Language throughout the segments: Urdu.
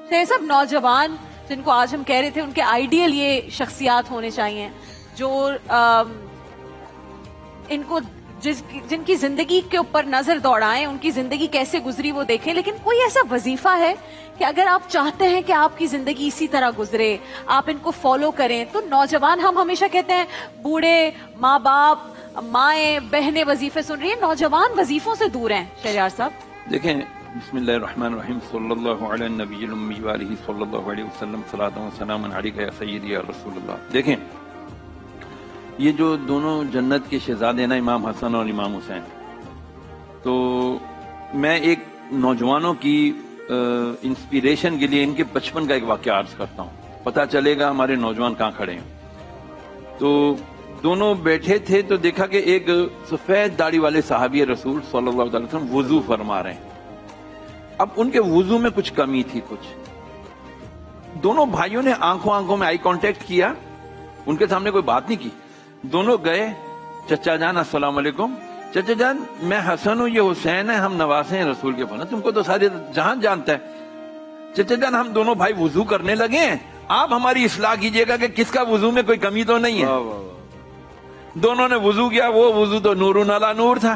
تو یہ سب نوجوان جن کو آج ہم کہہ رہے تھے ان کے آئیڈیل یہ شخصیات ہونے چاہیے جو ان کو جن کی زندگی کے اوپر نظر دوڑائیں، ان کی زندگی کیسے گزری وہ دیکھیں. لیکن کوئی ایسا وظیفہ ہے کہ اگر آپ چاہتے ہیں کہ آپ کی زندگی اسی طرح گزرے، آپ ان کو فالو کریں، تو نوجوان، ہم ہمیشہ کہتے ہیں بوڑھے، ماں باپ، مائیں، بہنیں وظیفے سن رہی ہیں، نوجوان وظیفوں سے دور ہیں. شہریار صاحب دیکھیں، بسم اللہ الرحمن الرحیم، صلی اللہ علی النبی الامی وآلہ صلی اللہ علیہ وسلم، صلاۃ و سلام علیک یا سیدی یا رسول اللہ. دیکھیں، یہ جو دونوں جنت کے شہزادے نا، امام حسن اور امام حسین، تو میں ایک نوجوانوں کی انسپیریشن کے لیے ان کے بچپن کا ایک واقعہ عرض کرتا ہوں، پتہ چلے گا ہمارے نوجوان کہاں کھڑے ہیں. تو دونوں بیٹھے تھے تو دیکھا کہ ایک سفید داڑھی والے صحابی رسول صلی اللہ علیہ وسلم وضو فرما رہے ہیں. اب ان کے وضو میں کچھ کمی تھی. دونوں بھائیوں نے آنکھوں میں آئی کانٹیکٹ کیا، ان کے سامنے کوئی بات نہیں کی. دونوں گئے، چچا جان السلام علیکم. چچا جان، میں حسن ہوں، یہ حسین ہے، ہم نواسے ہیں رسول کے. تم کو تو سارے جہان جانتا ہے. چچا جان، ہم دونوں بھائی وضو کرنے لگے ہیں، آپ ہماری اصلاح کیجئے گا کہ کس کا وضو میں کوئی کمی تو نہیں ہے. دونوں نے وضو کیا، وہ وضو تو نور علی نور تھا.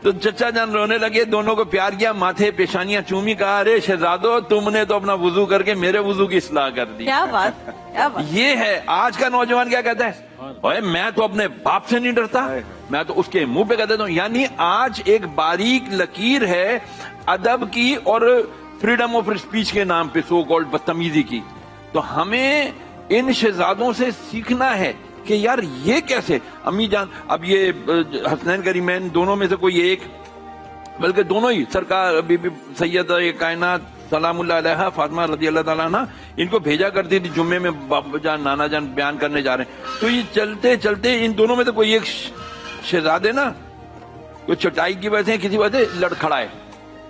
تو چچا جان رونے لگے، دونوں کو پیار کیا، ماتھے پیشانیاں چومی، کہا ارے شہزادو، تم نے تو اپنا وضو کر کے میرے وضو کی اصلاح کر دی. کیا بات. یہ ہے آج کا نوجوان کیا کہتا ہے، اوے میں تو اپنے باپ سے نہیں ڈرتا، میں تو اس کے منہ پہ کہہ دیتا ہوں. یعنی آج ایک باریک لکیر ہے ادب کی اور فریڈم آف اسپیچ کے نام پہ سو کالڈ بدتمیزی کی. تو ہمیں ان شہزادوں سے سیکھنا ہے کہ یار یہ کیسے. امی جان، اب یہ حسنین کریمین دونوں میں سے کوئی ایک، بلکہ دونوں ہی، سرکار بی بی سید کائنات سلام اللہ علیہ فاطمہ رضی اللہ تعالیٰ عنہ، ان کو بھیجا کرتی تھی جمعے میں بابا جان نانا جان بیان کرنے جا رہے ہیں. تو یہ چلتے چلتے ان دونوں میں سے کوئی ایک شہزادے نا کوئی چٹائی کی وجہ سے کسی وجہ سے لڑکھڑا ہے.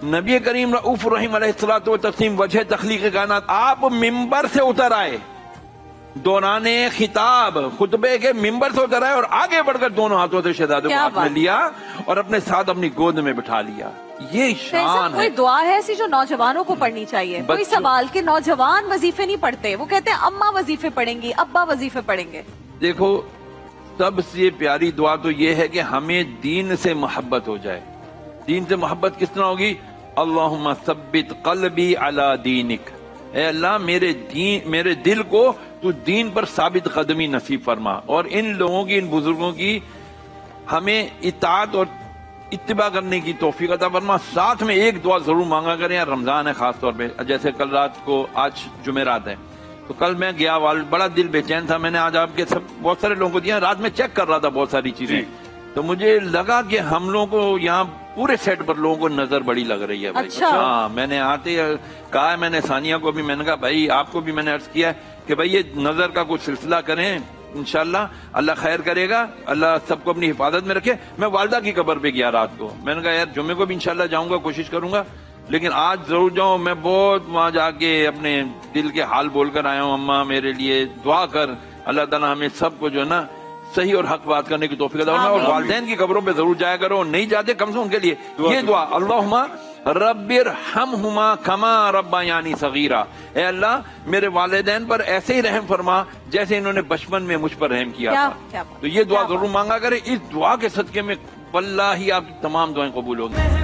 نبی کریم رؤوف الرحیم علیہ الصلوۃ والتسلیم وجہ تخلیق کائنات، آپ ممبر سے اتر آئے، دوران خطاب خطبے کے ممبر سے اتر آئے اور آگے بڑھ کر دونوں ہاتھوں سے شہزادے کو ہاتھ میں لیا اور اپنے ساتھ اپنی گود میں بٹھا لیا. یہ شان ہے. کوئی دعا ہے ایسی جو نوجوانوں کو پڑھنی چاہیے؟ کوئی سوال کہ نوجوان وظیفے نہیں پڑھتے، وہ کہتے ہیں اماں وظیفے پڑھیں گی، ابا وظیفے پڑھیں گے. دیکھو، سب سے پیاری دعا تو یہ ہے کہ ہمیں دین سے محبت ہو جائے. دین سے محبت کس طرح ہوگی؟ اللہم ثبت قلبی علی دینک، اے اللہ میرے دل کو تو دین پر ثابت قدمی نصیب فرما. اور ان لوگوں کی، ان بزرگوں کی ہمیں اطاعت اور اتباع کرنے کی توفیق عطا فرما. ساتھ میں ایک دعا ضرور مانگا کریں، رمضان ہے خاص طور پہ، جیسے کل رات کو، آج جمعرات ہے، تو کل میں گیا، بڑا دل بے چین تھا. میں نے آج آپ کے بہت سارے لوگوں کو دیا، رات میں چیک کر رہا تھا بہت ساری چیزیں، تو مجھے لگا کہ ہم لوگوں کو یہاں پورے سیٹ پر لوگوں کو نظر بڑی لگ رہی ہے. اچھا. ہاں، میں نے آتے کہا، میں نے ثانیہ کو بھی، میں نے کہا بھائی آپ کو بھی میں نے عرض کیا کہ بھائی یہ نظر کا کچھ سلسلہ کریں، انشاءاللہ اللہ خیر کرے گا، اللہ سب کو اپنی حفاظت میں رکھے. میں والدہ کی قبر پہ گیا رات کو، میں نے کہا یار جمعے کو بھی انشاءاللہ جاؤں گا، کوشش کروں گا، لیکن آج ضرور جاؤں. میں بہت وہاں جا کے اپنے دل کے حال بول کر آیا ہوں. اماں میرے لیے دعا کر، اللہ تعالیٰ ہمیں سب کو جو ہے نا صحیح اور حق بات کرنے کی توفیق عطا فرمائے. اور والدین کی قبروں پہ ضرور جایا کرو، نہیں جاتے کم سے ان کے لیے یہ دعا، اللہم رب ارحمہما کما ربیانی صغیرا، اے اللہ میرے والدین پر ایسے ہی رحم فرما جیسے انہوں نے بچپن میں مجھ پر رحم کیا تھا. تو یہ دعا ضرور مانگا کرے. اس دعا کے صدقے میں واللہ آپ کی تمام دعائیں قبول ہوگی.